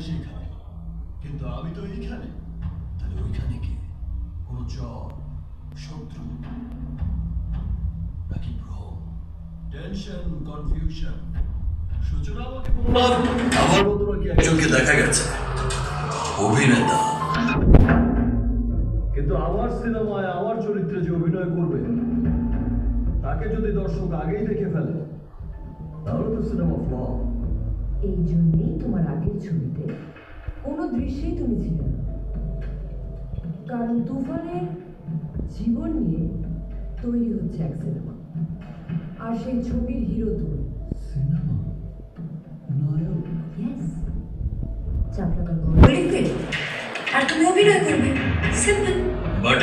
সেখানে, কিন্তু আমি তো এইখানে। তাহলে ওইখানে কি কোন চর, শত্রু নাকি ভ্রম? Tension, confusion. সূচনা আমাকে বলল আমার মতো নাকি একজনকে দেখা গেছে, অভিনেতা। কিন্তু আমার সিনেমায় আমার চরিত্রে যে অভিনয় করবে তাকে যদি দর্শক আগেই দেখে ফেলে তাহলে তো সিনেমা ফ্লপ। এই জন্যেই তোমার আগের ছবিতে কোনো দৃশ্যেই তুমি ছিলে না, কারণ তুফানের জীবন নিয়ে তৈরি হচ্ছে এক সিনেমা, আর সেই ছবির হিরো তুমি। সিনেমা নায়ক? ইয়েস, চাপড়া আর তুমি অভিনয় করবে, সিম্পল। বাট